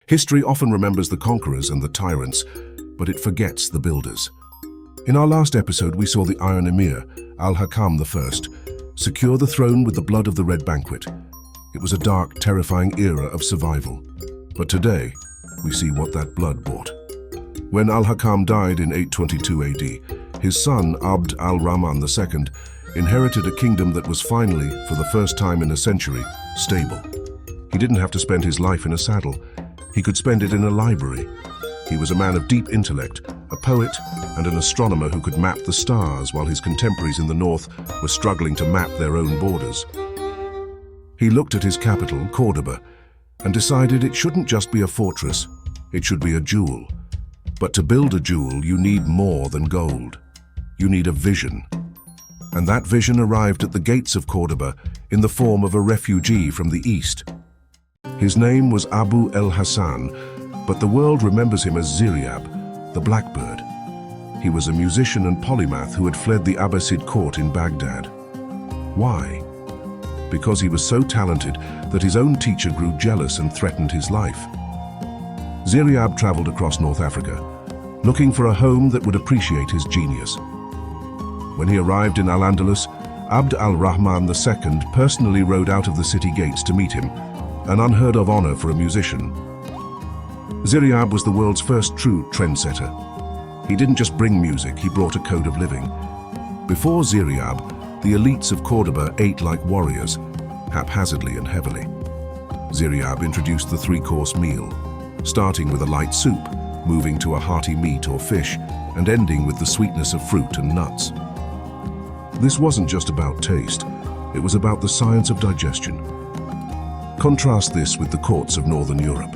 History often remembers the conquerors and the tyrants, but it forgets the builders. In our last episode, we saw the Iron Emir, al-Hakam I, secure the throne with the blood of the Red Banquet. It was a dark, terrifying era of survival. But today, we see what that blood bought. When al-Hakam died in 822 AD, his son, Abd al-Rahman II, inherited a kingdom that was finally, for the first time in a century, stable. He didn't have to spend his life in a saddle. He could spend it in a library. He was a man of deep intellect, a poet, and an astronomer who could map the stars while his contemporaries in the north were struggling to map their own borders. He looked at his capital, Córdoba, and decided it shouldn't just be a fortress, it should be a jewel. But to build a jewel, you need more than gold. You need a vision. And that vision arrived at the gates of Córdoba in the form of a refugee from the east. His name was Abu el-Hassan, but the world remembers him as Ziryab, the Blackbird. He was a musician and polymath who had fled the Abbasid court in Baghdad. Why? Because he was so talented that his own teacher grew jealous and threatened his life. Ziryab traveled across North Africa, looking for a home that would appreciate his genius. When he arrived in Al-Andalus, Abd al-Rahman II personally rode out of the city gates to meet him, an unheard-of honor for a musician. Ziryab was the world's first true trendsetter. He didn't just bring music, he brought a code of living. Before Ziryab, the elites of Cordoba ate like warriors, haphazardly and heavily. Ziryab introduced the three-course meal, starting with a light soup, moving to a hearty meat or fish, and ending with the sweetness of fruit and nuts. This wasn't just about taste, it was about the science of digestion. Contrast this with the courts of Northern Europe.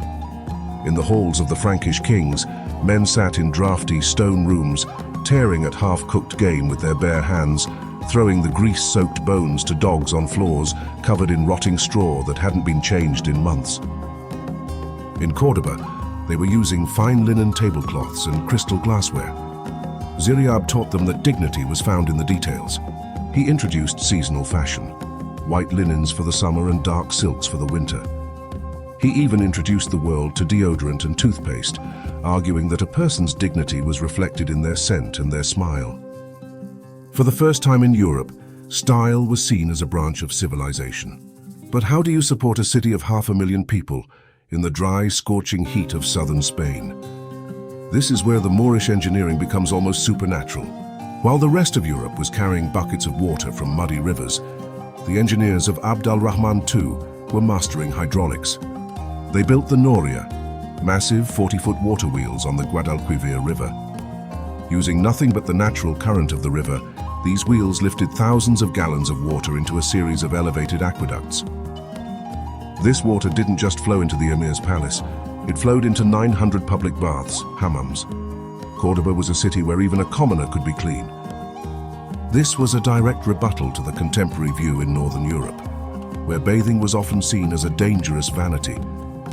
In the halls of the Frankish kings, men sat in drafty stone rooms, tearing at half-cooked game with their bare hands, throwing the grease-soaked bones to dogs on floors covered in rotting straw that hadn't been changed in months. In Cordoba, they were using fine linen tablecloths and crystal glassware. Ziryab taught them that dignity was found in the details. He introduced seasonal fashion, white linens for the summer and dark silks for the winter. He even introduced the world to deodorant and toothpaste, arguing that a person's dignity was reflected in their scent and their smile. For the first time in Europe, style was seen as a branch of civilization. But how do you support a city of 500,000 people in the dry, scorching heat of southern Spain? This is where the Moorish engineering becomes almost supernatural. While the rest of Europe was carrying buckets of water from muddy rivers, the engineers of Abd al-Rahman II were mastering hydraulics. They built the Noria, massive 40-foot water wheels on the Guadalquivir River. Using nothing but the natural current of the river, these wheels lifted thousands of gallons of water into a series of elevated aqueducts. This water didn't just flow into the Emir's palace, it flowed into 900 public baths, hammams. Cordoba was a city where even a commoner could be clean. This was a direct rebuttal to the contemporary view in Northern Europe, where bathing was often seen as a dangerous vanity.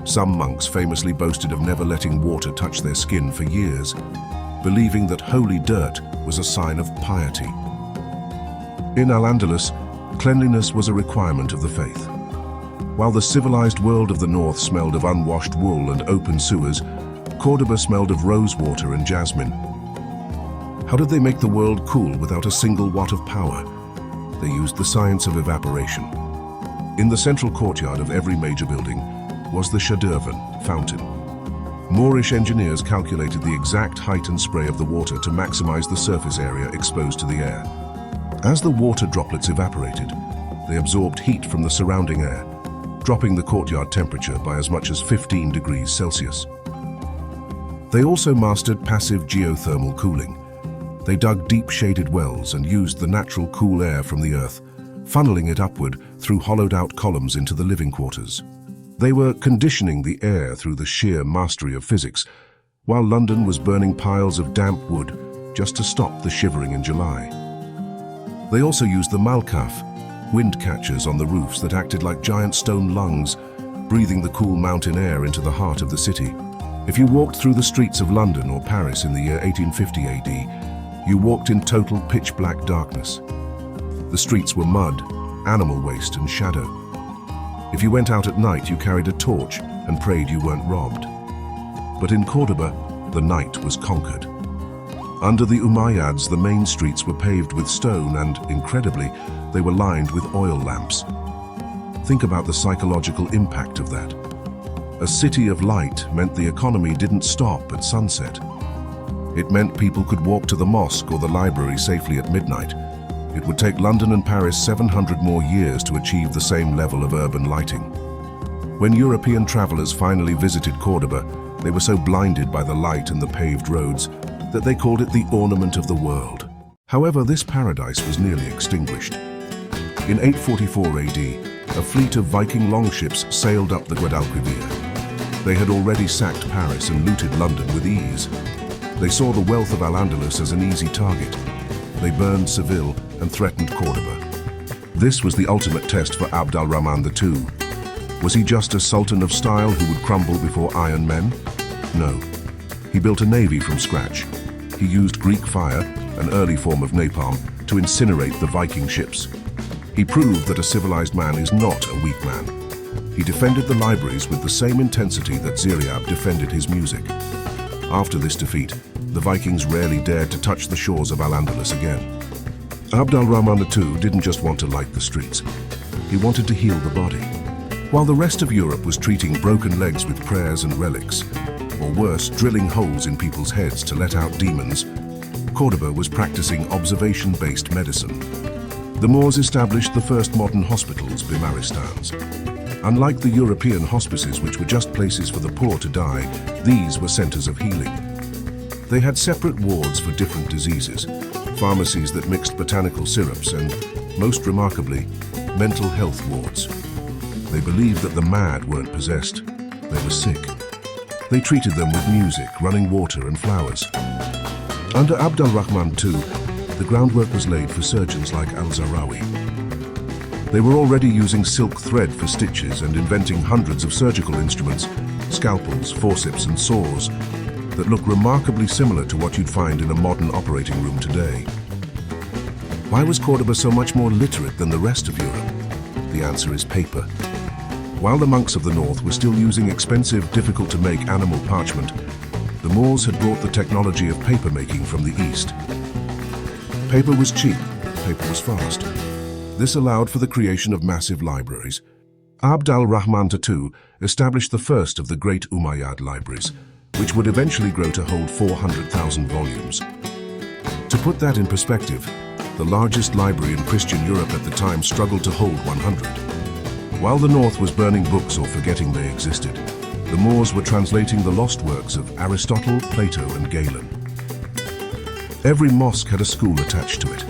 Some monks famously boasted of never letting water touch their skin for years, believing that holy dirt was a sign of piety. In Al-Andalus, cleanliness was a requirement of the faith. While the civilized world of the north smelled of unwashed wool and open sewers, Cordoba smelled of rosewater and jasmine. How did they make the world cool without a single watt of power? They used the science of evaporation. In the central courtyard of every major building was the Deodorant fountain. Moorish engineers calculated the exact height and spray of the water to maximize the surface area exposed to the air. As the water droplets evaporated, they absorbed heat from the surrounding air, dropping the courtyard temperature by as much as 15 degrees Celsius. They also mastered passive geothermal cooling. They dug deep shaded wells and used the natural cool air from the earth, funneling it upward through hollowed-out columns into the living quarters. They were conditioning the air through the sheer mastery of physics, while London was burning piles of damp wood just to stop the shivering in July. They also used the malkaf, wind catchers on the roofs that acted like giant stone lungs, breathing the cool mountain air into the heart of the city. If you walked through the streets of London or Paris in the year 1850 AD, you walked in total pitch-black darkness. The streets were mud, animal waste and shadow. If you went out at night, you carried a torch and prayed you weren't robbed. But in Cordoba, the night was conquered. Under the Umayyads, the main streets were paved with stone and, incredibly, they were lined with oil lamps. Think about the psychological impact of that. A city of light meant the economy didn't stop at sunset. It meant people could walk to the mosque or the library safely at midnight. It would take London and Paris 700 more years to achieve the same level of urban lighting. When European travelers finally visited Cordoba, they were so blinded by the light and the paved roads that they called it the ornament of the world. However, this paradise was nearly extinguished. In 844 AD, a fleet of Viking longships sailed up the Guadalquivir. They had already sacked Paris and looted London with ease. They saw the wealth of Al-Andalus as an easy target. They burned Seville and threatened Cordoba. This was the ultimate test for al-Rahman II. Was he just a sultan of style who would crumble before iron men? No. He built a navy from scratch. He used Greek fire, an early form of napalm, to incinerate the Viking ships. He proved that a civilized man is not a weak man. He defended the libraries with the same intensity that Ziryab defended his music. After this defeat, the Vikings rarely dared to touch the shores of Al-Andalus again. al-Rahman II didn't just want to light the streets. He wanted to heal the body. While the rest of Europe was treating broken legs with prayers and relics, or worse, drilling holes in people's heads to let out demons, Cordoba was practicing observation-based medicine. The Moors established the first modern hospitals, bimaristans. Unlike the European hospices, which were just places for the poor to die, these were centers of healing. They had separate wards for different diseases, pharmacies that mixed botanical syrups, and, most remarkably, mental health wards. They believed that the mad weren't possessed, they were sick. They treated them with music, running water and flowers. Under al-Rahman II, the groundwork was laid for surgeons like al-Zahrawi. They were already using silk thread for stitches and inventing hundreds of surgical instruments, scalpels, forceps and saws, that look remarkably similar to what you'd find in a modern operating room today. Why was Cordoba so much more literate than the rest of Europe? The answer is paper. While the monks of the north were still using expensive, difficult-to-make animal parchment, the Moors had brought the technology of paper making from the east. Paper was cheap, paper was fast. This allowed for the creation of massive libraries. al-Rahman II established the first of the great Umayyad libraries, which would eventually grow to hold 400,000 volumes. To put that in perspective, the largest library in Christian Europe at the time struggled to hold 100. While the North was burning books or forgetting they existed, the Moors were translating the lost works of Aristotle, Plato, and Galen. Every mosque had a school attached to it.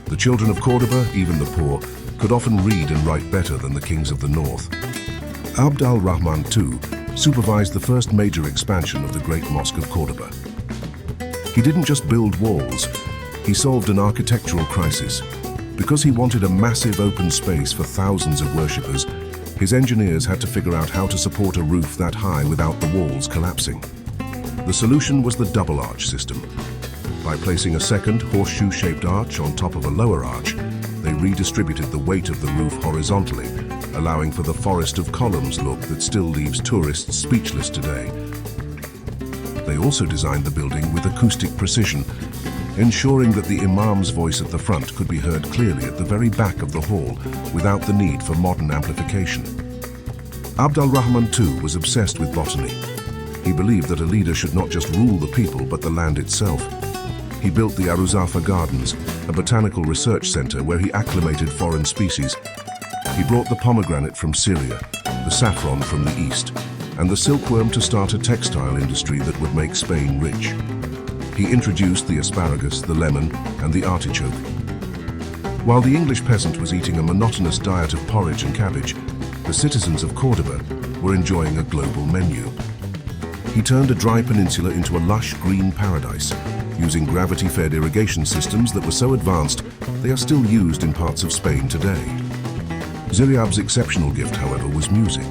The children of Cordoba, even the poor, could often read and write better than the kings of the North. al-Rahman II supervised the first major expansion of the Great Mosque of Cordoba. He didn't just build walls, he solved an architectural crisis. Because he wanted a massive open space for thousands of worshippers, his engineers had to figure out how to support a roof that high without the walls collapsing. The solution was the double arch system. By placing a second horseshoe-shaped arch on top of a lower arch, they redistributed the weight of the roof horizontally, allowing for the forest of columns look that still leaves tourists speechless today. They also designed the building with acoustic precision, ensuring that the imam's voice at the front could be heard clearly at the very back of the hall without the need for modern amplification. al-Rahman II was obsessed with botany. He believed that a leader should not just rule the people but the land itself. He built the Aruzafa Gardens, a botanical research center where he acclimated foreign species. He brought the pomegranate from Syria, the saffron from the east, and the silkworm to start a textile industry that would make Spain rich. He introduced the asparagus, the lemon, and the artichoke. While the English peasant was eating a monotonous diet of porridge and cabbage, the citizens of Cordoba were enjoying a global menu. He turned a dry peninsula into a lush green paradise, using gravity-fed irrigation systems that were so advanced they are still used in parts of Spain today. Ziryab's exceptional gift, however, was music.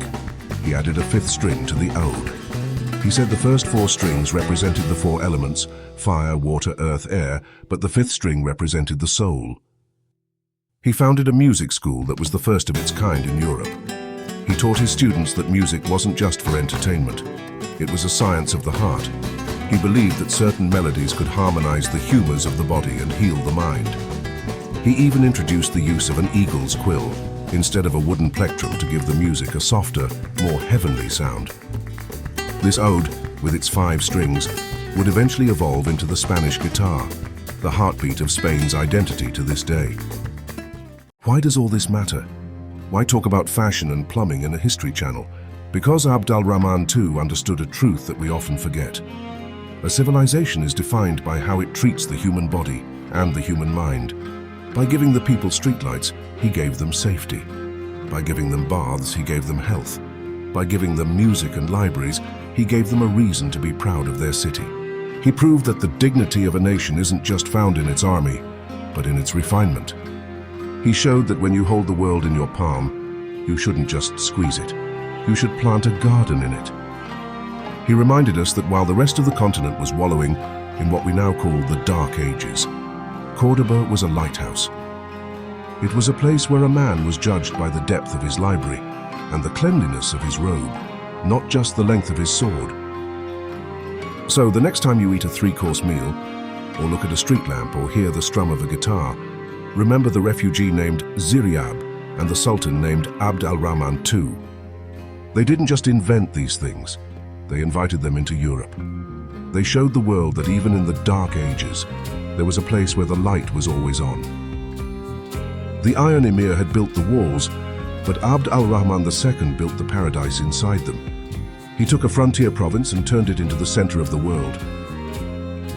He added a fifth string to the ode. He said the first four strings represented the four elements, fire, water, earth, air, but the fifth string represented the soul. He founded a music school that was the first of its kind in Europe. He taught his students that music wasn't just for entertainment. It was a science of the heart. He believed that certain melodies could harmonize the humors of the body and heal the mind. He even introduced the use of an eagle's quill instead of a wooden plectrum to give the music a softer, more heavenly sound. This ode, with its 5 strings, would eventually evolve into the Spanish guitar, the heartbeat of Spain's identity to this day. Why does all this matter? Why talk about fashion and plumbing in a history channel? Because al-Rahman too understood a truth that we often forget. A civilization is defined by how it treats the human body and the human mind. By giving the people streetlights, he gave them safety. By giving them baths, he gave them health. By giving them music and libraries, he gave them a reason to be proud of their city. He proved that the dignity of a nation isn't just found in its army, but in its refinement. He showed that when you hold the world in your palm, you shouldn't just squeeze it. You should plant a garden in it. He reminded us that while the rest of the continent was wallowing in what we now call the Dark Ages, Cordoba was a lighthouse. It was a place where a man was judged by the depth of his library and the cleanliness of his robe, not just the length of his sword. So the next time you eat a 3-course meal, or look at a street lamp or hear the strum of a guitar, remember the refugee named Ziryab and the Sultan named al-Rahman too. They didn't just invent these things, they invited them into Europe. They showed the world that even in the Dark Ages, there was a place where the light was always on. The Iron Emir had built the walls, but al-Rahman II built the paradise inside them. He took a frontier province and turned it into the center of the world.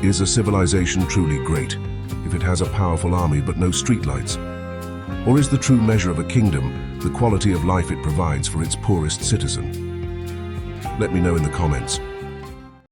Is a civilization truly great if it has a powerful army but no streetlights? Or is the true measure of a kingdom the quality of life it provides for its poorest citizen? Let me know in the comments.